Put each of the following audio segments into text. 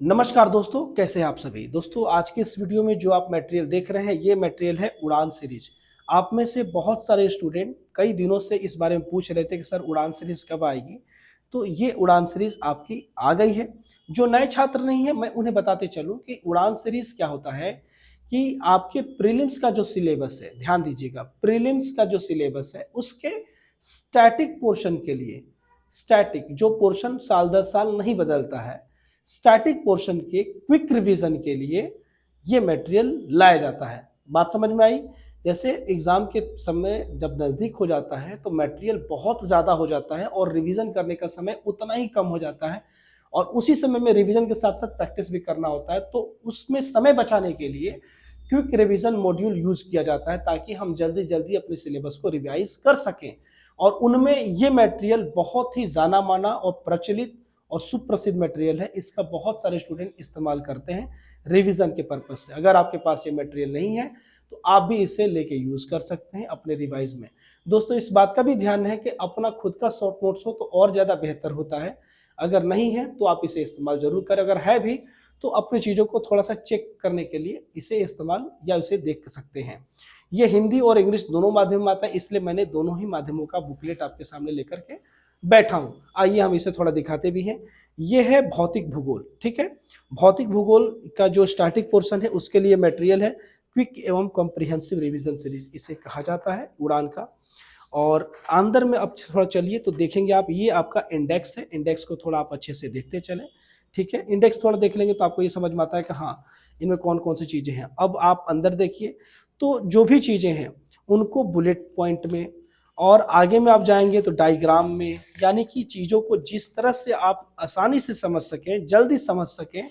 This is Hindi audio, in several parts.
नमस्कार दोस्तों, कैसे हैं आप सभी। दोस्तों, आज के इस वीडियो में जो आप मटेरियल देख रहे हैं, ये मटेरियल है उड़ान सीरीज। आप में से बहुत सारे स्टूडेंट कई दिनों से इस बारे में पूछ रहे थे कि सर उड़ान सीरीज कब आएगी। तो ये उड़ान सीरीज आपकी आ गई है। जो नए छात्र नहीं है, मैं उन्हें बताते चलूं कि उड़ान सीरीज क्या होता है कि आपके प्रीलिम्स का जो सिलेबस है, ध्यान दीजिएगा, प्रीलिम्स का जो सिलेबस है उसके स्टैटिक पोर्शन के लिए, स्टैटिक जो पोर्शन साल दर साल नहीं बदलता है, स्टैटिक पोर्शन के क्विक रिवीजन के लिए ये मटेरियल लाया जाता है। बात समझ में आई। जैसे एग्जाम के समय जब नज़दीक हो जाता है तो मटेरियल बहुत ज़्यादा हो जाता है और रिवीजन करने का समय उतना ही कम हो जाता है, और उसी समय में रिवीजन के साथ साथ प्रैक्टिस भी करना होता है। तो उसमें समय बचाने के लिए क्विक रिवीजन मॉड्यूल यूज किया जाता है ताकि हम जल्दी जल्दी अपने सिलेबस को रिवाइज कर सकें। और उनमें ये मटेरियल बहुत ही जाना माना और प्रचलित और सुप्रसिद्ध मटेरियल है। इसका बहुत सारे स्टूडेंट इस्तेमाल करते हैं रिवीजन के पर्पज से। अगर आपके पास ये मटेरियल नहीं है तो आप भी इसे लेके यूज कर सकते हैं अपने रिवाइज में। दोस्तों, इस बात का भी ध्यान है कि अपना खुद का शॉर्ट नोट्स हो तो और ज़्यादा बेहतर होता है। अगर नहीं है तो आप इसे इस्तेमाल जरूर करें, अगर है भी तो अपनी चीज़ों को थोड़ा सा चेक करने के लिए इसे इस्तेमाल या इसे देख सकते हैं। ये हिंदी और इंग्लिश दोनों माध्यम में आता है, इसलिए मैंने दोनों ही माध्यमों का बुकलेट आपके सामने लेकर के बैठा हूं। आइए हम इसे थोड़ा दिखाते भी हैं। ये है भौतिक भूगोल, ठीक है। भौतिक भूगोल का जो स्टैटिक पोर्शन है उसके लिए मटेरियल है क्विक एवं कॉम्प्रिहेंसिव रिवीजन सीरीज, इसे कहा जाता है उड़ान का। और अंदर में अब थोड़ा चलिए तो देखेंगे आप, ये आपका इंडेक्स है। इंडेक्स को थोड़ा आप अच्छे से देखते चलें, ठीक है। इंडेक्स थोड़ा देख लेंगे तो आपको ये समझ में आता है कि हाँ, इनमें कौन कौन सी चीज़ें हैं। अब आप अंदर देखिए तो जो भी चीज़ें हैं उनको बुलेट पॉइंट में, और आगे में आप जाएंगे तो डायग्राम में, यानी कि चीज़ों को जिस तरह से आप आसानी से समझ सकें, जल्दी समझ सकें,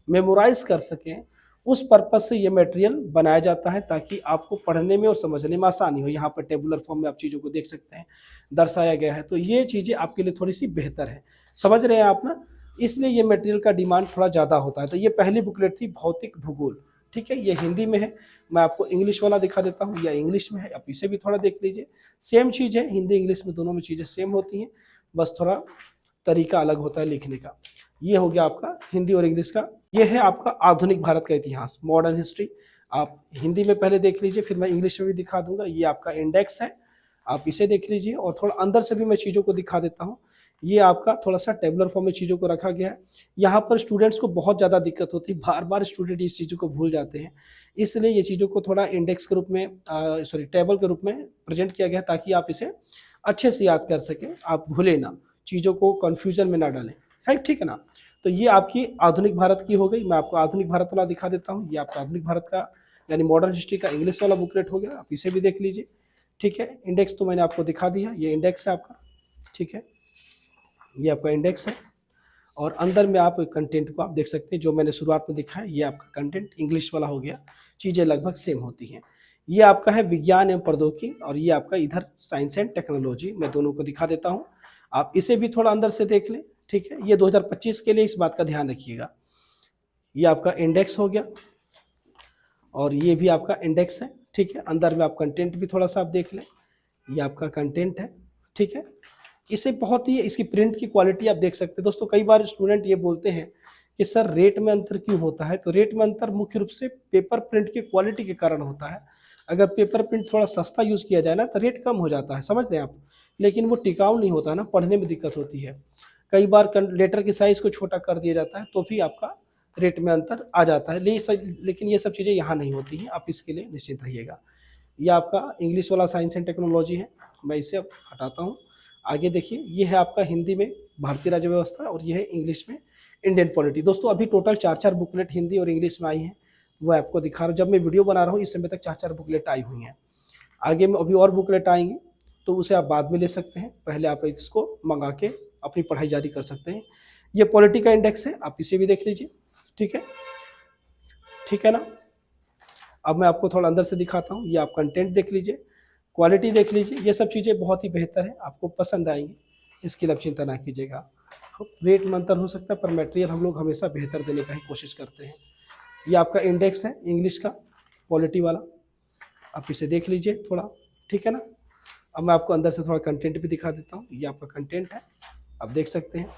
मेमोराइज कर सकें, उस पर्पज से ये मटेरियल बनाया जाता है ताकि आपको पढ़ने में और समझने में आसानी हो। यहाँ पर टेबुलर फॉर्म में आप चीज़ों को देख सकते हैं, दर्शाया गया है। तो ये चीज़ें आपके लिए थोड़ी सी बेहतर है, समझ रहे हैं आप ना। इसलिए ये मटेरियल का डिमांड थोड़ा ज़्यादा होता है। तो ये पहली बुकलेट थी भौतिक भूगोल, ठीक है। ये हिंदी में है। मैं आपको इंग्लिश वाला दिखा देता हूँ, या इंग्लिश में है, आप इसे भी थोड़ा देख लीजिए। सेम चीज़ है, हिंदी इंग्लिश में दोनों में चीज़ें सेम होती हैं, बस थोड़ा तरीका अलग होता है लिखने का। ये हो गया आपका हिंदी और इंग्लिश का। ये है आपका आधुनिक भारत का इतिहास, मॉडर्न हिस्ट्री। आप हिंदी में पहले देख लीजिए, फिर मैं इंग्लिश में भी दिखा दूंगा। ये आपका इंडेक्स है, आप इसे देख लीजिए। और थोड़ा अंदर से भी मैं चीज़ों को दिखा देता हूँ। ये आपका थोड़ा सा टेबुलर फॉर्म में चीज़ों को रखा गया है। यहाँ पर स्टूडेंट्स को बहुत ज़्यादा दिक्कत होती है, बार बार स्टूडेंट इस चीज़ों को भूल जाते हैं। इसलिए ये चीज़ों को थोड़ा इंडेक्स के रूप में, सॉरी, टेबल के रूप में प्रेजेंट किया गया है ताकि आप इसे अच्छे से याद कर सकें, आप भूलें ना, चीज़ों को कन्फ्यूजन में ना डालें, है, ठीक है ना। तो ये आपकी आधुनिक भारत की हो गई। मैं आपको आधुनिक भारत वाला दिखा देता हूँ। ये आपका आधुनिक भारत का यानी मॉडर्न हिस्ट्री का इंग्लिश वाला बुकलेट हो गया, आप इसे भी देख लीजिए, ठीक है। इंडेक्स तो मैंने आपको दिखा दिया, ये इंडेक्स है आपका, ठीक है। ये आपका इंडेक्स है। और अंदर में आप कंटेंट को आप देख सकते हैं, जो मैंने शुरुआत में दिखा है, ये आपका कंटेंट इंग्लिश वाला हो गया। चीज़ें लगभग सेम होती हैं। ये आपका है विज्ञान एवं प्रौद्योगिकी, और ये आपका इधर साइंस एंड टेक्नोलॉजी। मैं दोनों को दिखा देता हूँ, आप इसे भी थोड़ा अंदर से देख लें, ठीक है। ये 2025 के लिए, इस बात का ध्यान रखिएगा। ये आपका इंडेक्स हो गया, और ये भी आपका इंडेक्स है, ठीक है। अंदर में आप कंटेंट भी थोड़ा सा आप देख लें, ये आपका कंटेंट है, ठीक है। इसे बहुत ही, इसकी प्रिंट की क्वालिटी आप देख सकते हैं। दोस्तों, कई बार स्टूडेंट ये बोलते हैं कि सर रेट में अंतर क्यों होता है। तो रेट में अंतर मुख्य रूप से पेपर प्रिंट की क्वालिटी के कारण होता है। अगर पेपर प्रिंट थोड़ा सस्ता यूज़ किया जाए ना तो रेट कम हो जाता है, समझ रहे हैं आप। लेकिन वो टिकाऊ नहीं होता ना, पढ़ने में दिक्कत होती है। कई बार लेटर की साइज़ को छोटा कर दिया जाता है तो भी आपका रेट में अंतर आ जाता है। लेकिन ये सब चीज़ें यहाँ नहीं होती हैं, आप इसके लिए निश्चिंत रहिएगा। ये आपका इंग्लिश वाला साइंस एंड टेक्नोलॉजी है, मैं इसे अब हटाता हूँ। आगे देखिए, ये है आपका हिंदी में भारतीय राज्य व्यवस्था, और ये है इंग्लिश में इंडियन पॉलिटी। दोस्तों, अभी टोटल 4-4 बुकलेट हिंदी और इंग्लिश में आई हैं, वो आपको दिखा रहा हूँ। जब मैं वीडियो बना रहा हूँ इस समय तक 4-4 बुकलेट आई हुई हैं। आगे में अभी और बुकलेट आएंगे, तो उसे आप बाद में ले सकते हैं, पहले आप इसको मंगा के अपनी पढ़ाई जारी कर सकते हैं। ये पॉलिटी का इंडेक्स है, आप इसे भी देख लीजिए, ठीक है, ठीक है ना। अब मैं आपको थोड़ा अंदर से दिखाता हूँ। ये आप कंटेंट देख लीजिए, क्वालिटी देख लीजिए, ये सब चीज़ें बहुत ही बेहतर है, आपको पसंद आएंगी, इसकी आप चिंता ना कीजिएगा। रेट में अंतर हो सकता है पर मटेरियल हम लोग हमेशा बेहतर देने का ही कोशिश करते हैं। ये आपका इंडेक्स है इंग्लिश का, क्वालिटी वाला, आप इसे देख लीजिए थोड़ा, ठीक है ना। अब मैं आपको अंदर से थोड़ा कंटेंट भी दिखा देता हूँ। ये आपका कंटेंट है, आप देख सकते हैं,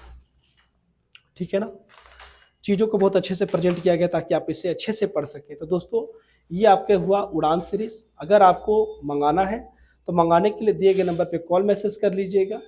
ठीक है ना। चीज़ों को बहुत अच्छे से प्रेजेंट किया गया ताकि आप इसे अच्छे से पढ़ सकें। तो दोस्तों ये आपके हुआ उड़ान सीरीज़। अगर आपको मंगाना है तो मंगाने के लिए दिए गए नंबर पे कॉल मैसेज कर लीजिएगा।